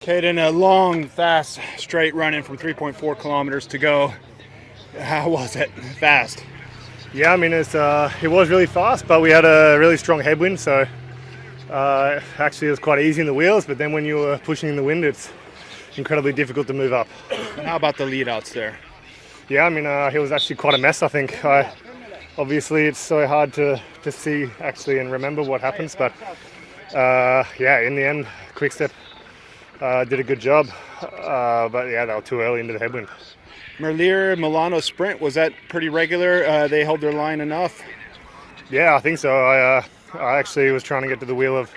Caden, a long, fast, straight run-in from 3.4 kilometers to go. How was it? Fast. Yeah, I mean, it was really fast, but we had a really strong headwind, so actually it was quite easy in the wheels, but then when you were pushing in the wind, it's incredibly difficult to move up. And how about the lead-outs there? Yeah, I mean, it was actually quite a mess, I think. Obviously, it's so hard to see actually and remember what happens, but yeah, in the end, Quickstep did a good job, but yeah, they were too early into the headwind. Merlier, Milano sprint, was that pretty regular? They held their line enough? Yeah, I think so. I actually was trying to get to the wheel of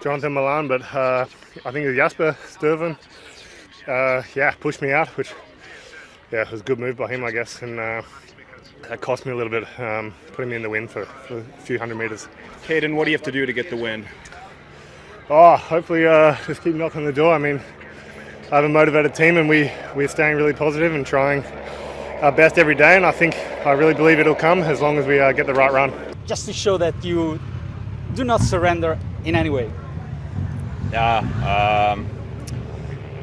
Jonathan Milan, but I think it was Jasper Sturven, yeah, pushed me out, which yeah, was a good move by him, I guess, and that cost me a little bit, putting me in the wind for a few hundred meters. Caden, what do you have to do to get the win? Oh, hopefully just keep knocking on the door. I mean, I have a motivated team, and we're staying really positive and trying our best every day, and I really believe it'll come as long as we get the right run. Just to show that you do not surrender in any way. Yeah,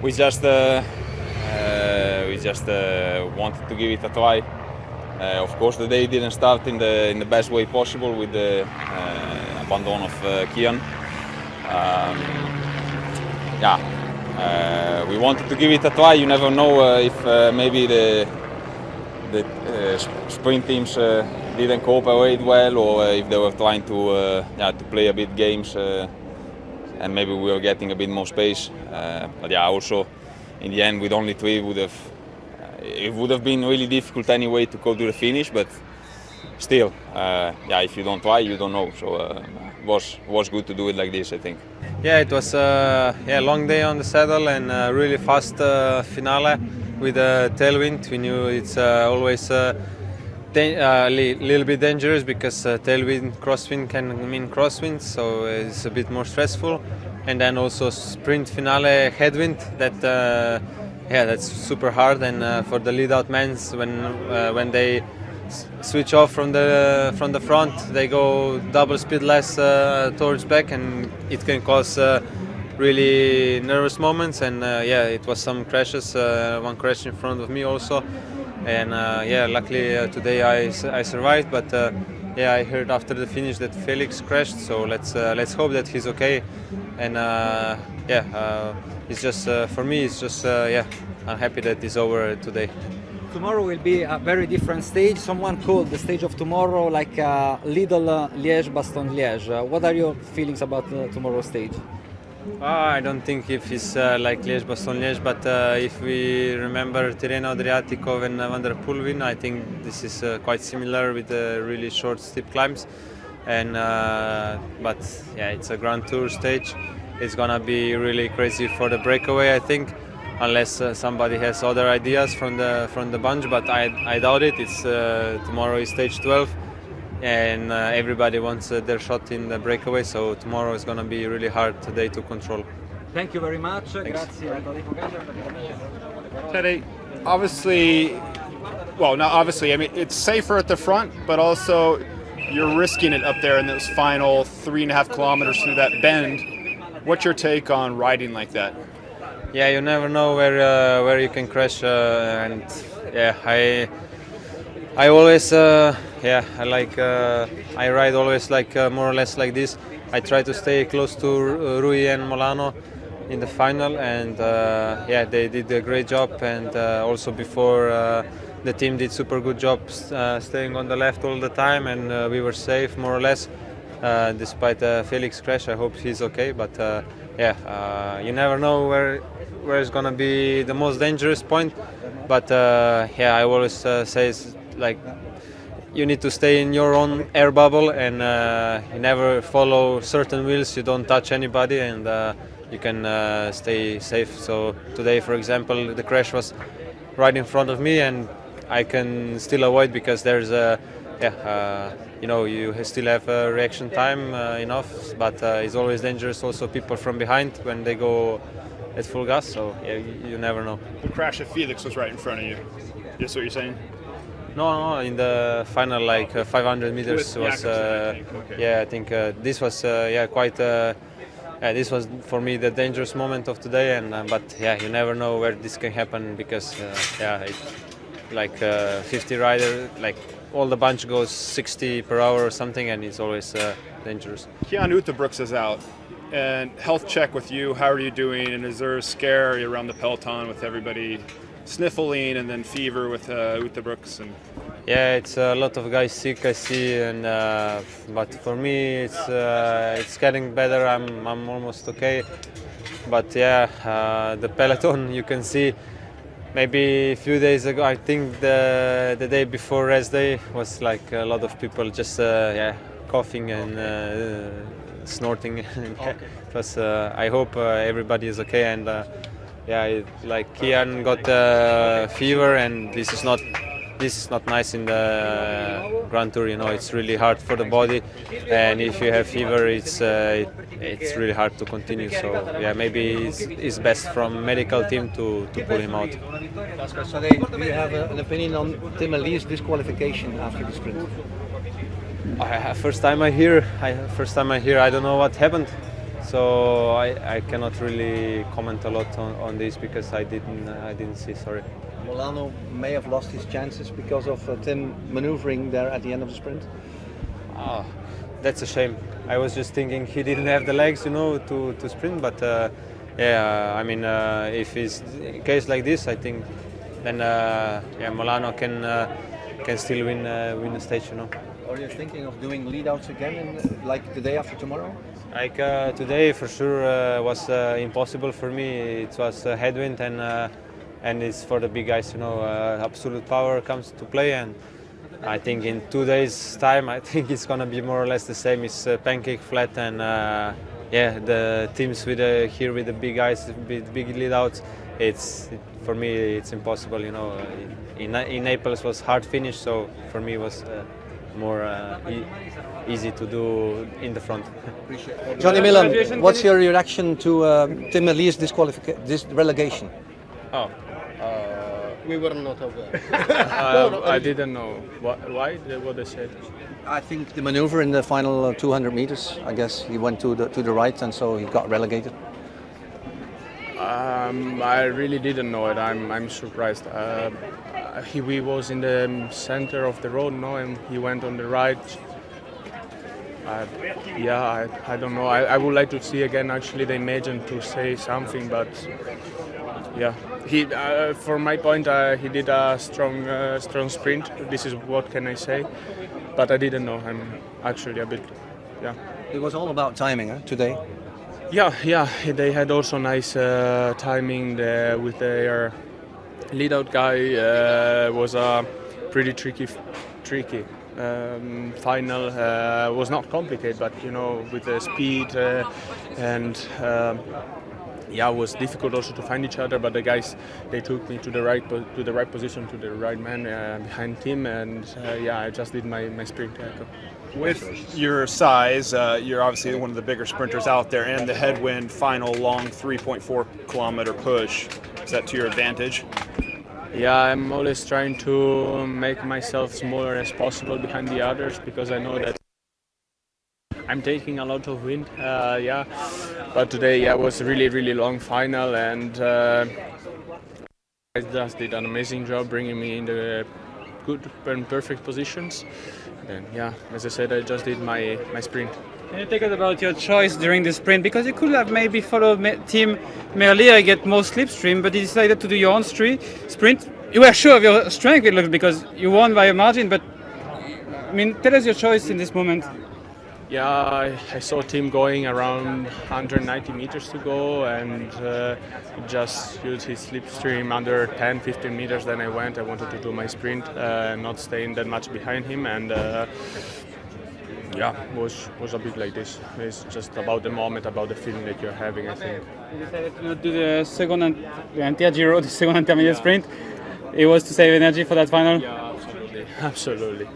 we just wanted to give it a try. Of course, the day didn't start in the best way possible with the abandon of Kian. We wanted to give it a try. You never know if maybe the sprint teams didn't cooperate well, or if they were trying to play a bit games, and maybe we were getting a bit more space. But yeah, also in the end, with only three, it would have been really difficult anyway to go to the finish. But still, if you don't try, you don't know. So it was good to do it like this, I think. Yeah, it was a long day on the saddle and a really fast finale with a tailwind. We knew it's always a little bit dangerous because tailwind, crosswind can mean crosswind, so it's a bit more stressful. And then also sprint finale headwind, that's super hard. And for the lead-out men, when they switch off from the front, they go double speed less towards back, and it can cause really nervous moments. And it was some crashes, one crash in front of me also, and luckily today I survived. But I heard after the finish that Felix crashed, so let's hope that he's okay. And it's just for me, it's just I'm happy that it's over today. Tomorrow will be a very different stage. Someone called the stage of tomorrow like Lidl Liège-Bastogne-Liège. What are your feelings about tomorrow's stage? I don't think if it's like Liège-Bastogne-Liège, but if we remember Tirreno Adriatico and Van der Poel win, I think this is quite similar with really short steep climbs. And but yeah, it's a Grand Tour stage. It's gonna be really crazy for the breakaway, I think, unless somebody has other ideas from the bunch. But I doubt it. It's tomorrow is stage 12, and everybody wants their shot in the breakaway. So tomorrow is gonna be really hard today to control. Thank you very much. Thanks. Grazie. Tadej, I mean, it's safer at the front, but also you're risking it up there in those final 3.5 kilometers through that bend. What's your take on riding like that? Yeah, you never know where you can crash, and yeah, I always I ride always like more or less like this. I try to stay close to Rui and Milano in the final, and they did a great job, and also before the team did super good job staying on the left all the time, and we were safe more or less despite Felix crash. I hope he's okay, but you never know where it's gonna be the most dangerous point. But I always say it's like you need to stay in your own air bubble, and you never follow certain wheels. You don't touch anybody, and you can stay safe. So today, for example, the crash was right in front of me, and I can still avoid because there's you still have reaction time enough, but it's always dangerous also people from behind when they go at full gas, so you never know. The crash of Felix was right in front of you. That's what you're saying? No, in the final 500 meters was I think. Okay. I think this was quite this was for me the dangerous moment of today. And but yeah, you never know where this can happen because like 50 rider, like all the bunch goes 60 per hour or something, and it's always dangerous. Kian Utebrooks is out. And health check with you, how are you doing? And is there a scare around the peloton with everybody sniffling and then fever with Utebrooks? And yeah, it's a lot of guys sick, I see, and but for me it's getting better. I'm almost okay, but yeah, the peloton you can see. Maybe a few days ago, I think the day before rest day was like a lot of people just coughing and snorting. Plus, I hope everybody is okay. And like Kian got fever, and this is not nice in the Grand Tour. You know, it's really hard for the body, and if you have fever, it's really hard to continue. So yeah, maybe it's best from medical team to pull him out. Tadej, do you have an opinion on Tim Merlier's disqualification after the sprint? First time I hear, I don't know what happened, so I cannot really comment a lot on this because I didn't see. Sorry. Milano may have lost his chances because of Tim maneuvering there at the end of the sprint. Oh, that's a shame. I was just thinking he didn't have the legs, you know, to sprint. But I mean, if it's a case like this, I think then Milano can still win the stage, you know. Are you thinking of doing lead-outs again, like the day after tomorrow? Like today, for sure, was impossible for me. It was a headwind, and it's for the big guys, you know. Absolute power comes to play, and I think in 2 days' time, I think it's gonna be more or less the same. It's pancake flat, and the teams with the big guys, with big lead-outs. For me, it's impossible, you know. In Naples was hard finish, so for me it was more easy to do in the front. Johnny Milan, what's your reaction to Tim Merlier's relegation? We were not aware. I didn't know why what they said. I think the maneuver in the final 200 meters. I guess he went to the right, and so he got relegated. I really didn't know it. I'm surprised. He was in the center of the road, no, and he went on the right. I don't know. I would like to see again actually the image and to say something, but yeah, he for my point he did a strong sprint. This is what can I say, but I didn't know. I'm actually a bit It was all about timing today. Yeah. They had also nice timing with their lead-out guy. Was a pretty tricky. Final was not complicated, but you know, with the speed it was difficult also to find each other. But the guys, they took me to the right position, to the right man behind him, and I just did my sprint. with your size, you're obviously one of the bigger sprinters out there, and the headwind final long 3.4 kilometer push. Is that to your advantage? Yeah, I'm always trying to make myself smaller as possible behind the others because I know that I'm taking a lot of wind. But today was a really long final, and I just did an amazing job bringing me in the good and perfect positions. And as I said, I just did my sprint. Can you take it about your choice during the sprint? Because you could have maybe followed Tim Merlier, get more slipstream, but you decided to do your own sprint. You were sure of your strength, it looked, because you won by a margin, but I mean, tell us your choice in this moment. Yeah, I saw Tim going around 190 meters to go, and just used his slipstream under 10-15 meters. Then I wanted to do my sprint, not staying that much behind him, and was a bit like this. It's just about the moment, about the feeling that you're having, I think. You decided to not do the second and the entire Giro, the second intermediate sprint. It was to save energy for that final? Yeah, absolutely.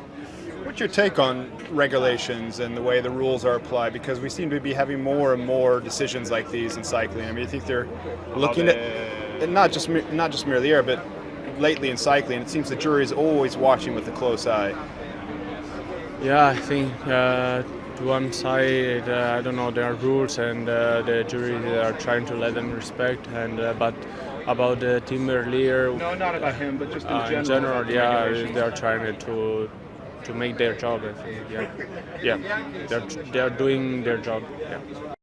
What's your take on regulations and the way the rules are applied? Because we seem to be having more and more decisions like these in cycling. I mean, I think they're looking at not just Merlier, but lately in cycling, it seems the jury is always watching with a close eye. Yeah, I think one side, I don't know, there are rules and the jury are trying to let them respect. And but about Tim Merlier, No, not about him, but just in general, yeah, they are trying to make their job. I think, yeah, they're doing their job. Yeah.